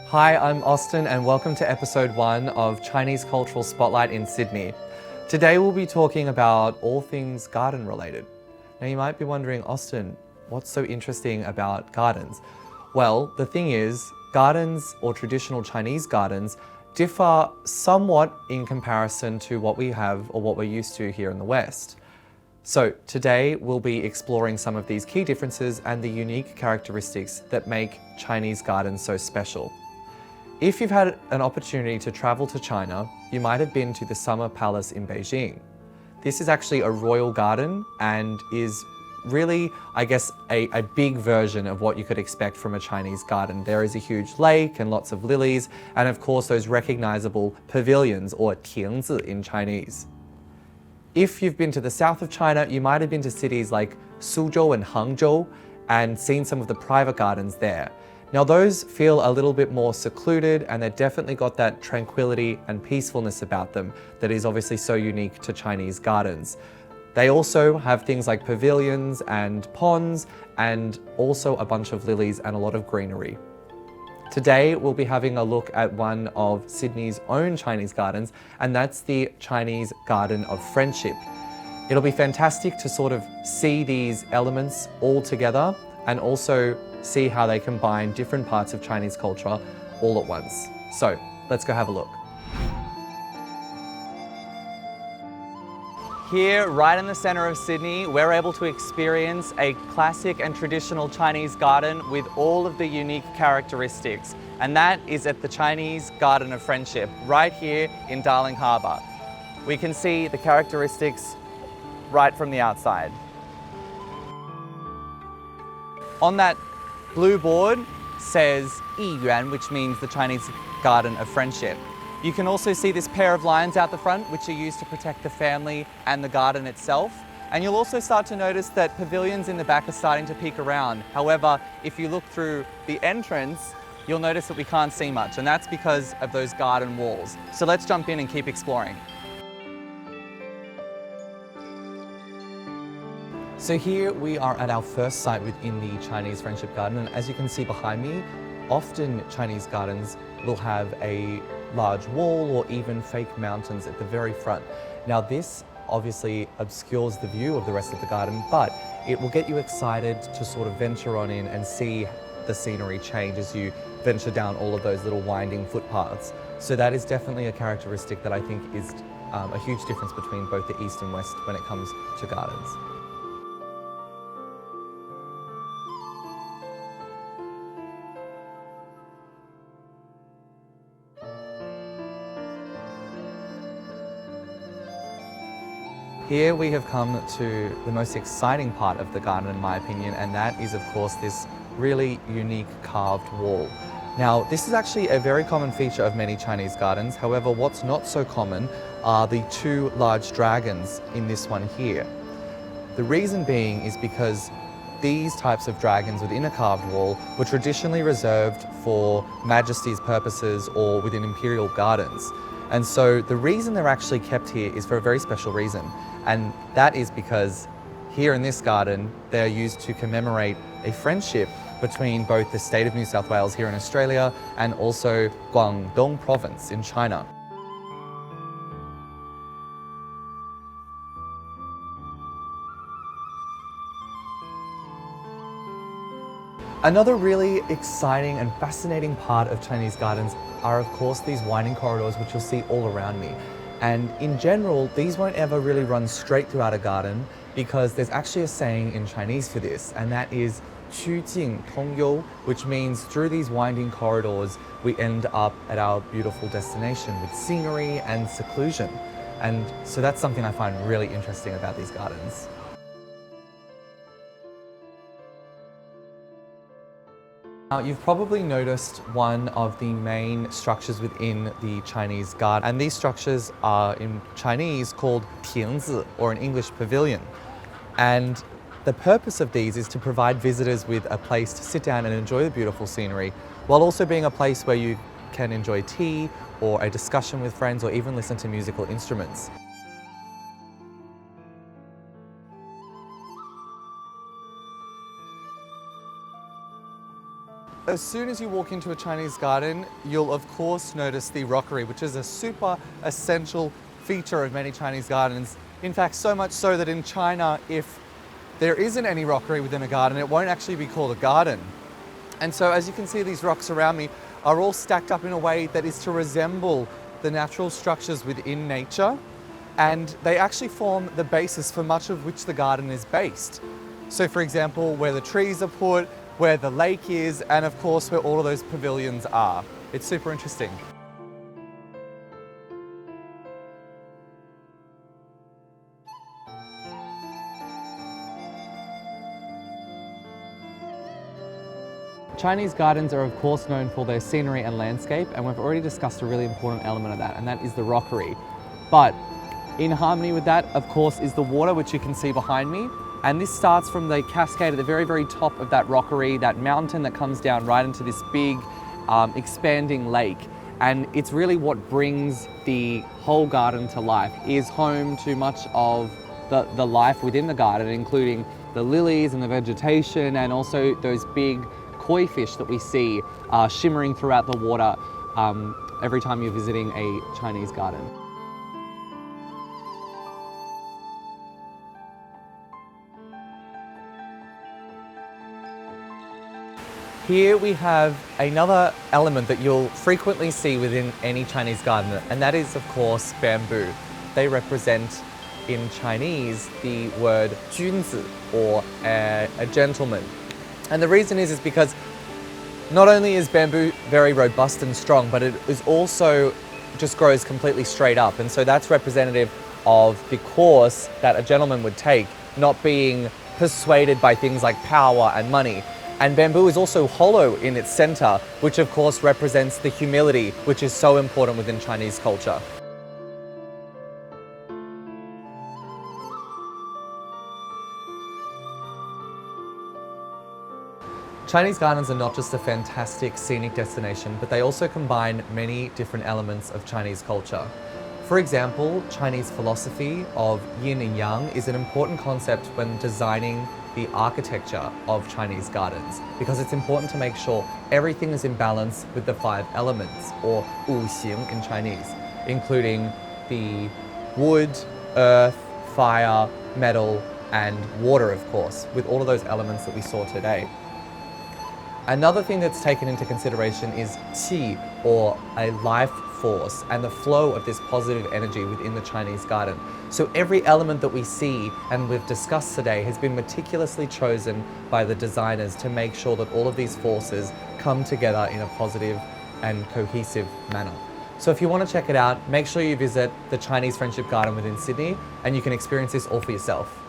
Hi, I'm Austin and welcome to episode 1 of Chinese Cultural Spotlight in Sydney. Today we'll be talking about all things garden related. Now you might be wondering, Austin, what's so interesting about gardens? Well, the thing is, gardens or traditional Chinese gardens differ somewhat in comparison to what we have or what we're used to here in the West. So today we'll be exploring some of these key differences and the unique characteristics that make Chinese gardens so special. If you've had an opportunity to travel to China, you might have been to the Summer Palace in Beijing. This is actually a royal garden and is really, I guess, a big version of what you could expect from a Chinese garden. There is a huge lake and lots of lilies, and of course those recognizable pavilions, or 亭子 in Chinese. If you've been to the south of China, you might have been to cities like Suzhou and Hangzhou and seen some of the private gardens there. Now those feel a little bit more secluded and they've definitely got that tranquility and peacefulness about them that is obviously so unique to Chinese gardens. They also have things like pavilions and ponds and also a bunch of lilies and a lot of greenery. Today, we'll be having a look at one of Sydney's own Chinese gardens, and that's the Chinese Garden of Friendship. It'll be fantastic to sort of see these elements all together and also see how they combine different parts of Chinese culture all at once. So, let's go have a look. Here, right in the center of Sydney, we're able to experience a classic and traditional Chinese garden with all of the unique characteristics. And that is at the Chinese Garden of Friendship, right here in Darling Harbour. We can see the characteristics right from the outside. On that blue board says 一园, which means the Chinese Garden of Friendship. You can also see this pair of lions out the front, which are used to protect the family and the garden itself. And you'll also start to notice that pavilions in the back are starting to peek around. However, if you look through the entrance, you'll notice that we can't see much, and that's because of those garden walls. So let's jump in and keep exploring. So here we are at our first site within the Chinese Friendship Garden, and as you can see behind me, often Chinese gardens will have a large wall or even fake mountains at the very front. Now this obviously obscures the view of the rest of the garden, but it will get you excited to sort of venture on in and see the scenery change as you venture down all of those little winding footpaths. So that is definitely a characteristic that I think is a huge difference between both the East and West when it comes to gardens. Here we have come to the most exciting part of the garden in my opinion, and that is of course this really unique carved wall. Now this is actually a very common feature of many Chinese gardens, however what's not so common are the two large dragons in this one here. The reason being is because these types of dragons within a carved wall were traditionally reserved for majesty's purposes or within imperial gardens. And so the reason they're actually kept here is for a very special reason. And that is because here in this garden, they're used to commemorate a friendship between both the state of New South Wales here in Australia and also Guangdong province in China. Another really exciting and fascinating part of Chinese gardens are of course these winding corridors which you'll see all around me. And in general, these won't ever really run straight throughout a garden because there's actually a saying in Chinese for this, and that is 曲径通幽, which means through these winding corridors, we end up at our beautiful destination with scenery and seclusion. And so that's something I find really interesting about these gardens. Now, you've probably noticed one of the main structures within the Chinese garden, and these structures are in Chinese called 亭子, or in English pavilion. And the purpose of these is to provide visitors with a place to sit down and enjoy the beautiful scenery, while also being a place where you can enjoy tea or a discussion with friends or even listen to musical instruments. as soon as you walk into a Chinese garden, you'll of course notice the rockery, which is a super essential feature of many Chinese gardens. In fact, so much so that in China, if there isn't any rockery within a garden, it won't actually be called a garden. And so as you can see, these rocks around me are all stacked up in a way that is to resemble the natural structures within nature. And they actually form the basis for much of which the garden is based. So for example, where the trees are put, where the lake is, and of course where all of those pavilions are. It's super interesting. Chinese gardens are of course known for their scenery and landscape, and we've already discussed a really important element of that, and that is the rockery. But in harmony with that, of course, is the water, which you can see behind me. And this starts from the cascade at the very, very top of that rockery, that mountain that comes down right into this big, expanding lake. And it's really what brings the whole garden to life. It is home to much of the life within the garden, including the lilies and the vegetation, and also those big koi fish that we see shimmering throughout the water every time you're visiting a Chinese garden. Here we have another element that you'll frequently see within any Chinese garden, and that is of course bamboo. They represent in Chinese the word 君子, or a gentleman. And the reason is because not only is bamboo very robust and strong, but it is also just grows completely straight up. And so that's representative of the course that a gentleman would take, not being persuaded by things like power and money. And bamboo is also hollow in its center, which of course represents the humility, which is so important within Chinese culture. Chinese gardens are not just a fantastic scenic destination, but they also combine many different elements of Chinese culture. For example, Chinese philosophy of yin and yang is an important concept when designing the architecture of Chinese gardens, because it's important to make sure everything is in balance with the 5 elements, or 五行 in Chinese, including the wood, earth, fire, metal, and water, of course, with all of those elements that we saw today. Another thing that's taken into consideration is qi, or a life force, and the flow of this positive energy within the Chinese garden. So every element that we see and we've discussed today has been meticulously chosen by the designers to make sure that all of these forces come together in a positive and cohesive manner. So if you want to check it out, make sure you visit the Chinese Friendship Garden within Sydney, and you can experience this all for yourself.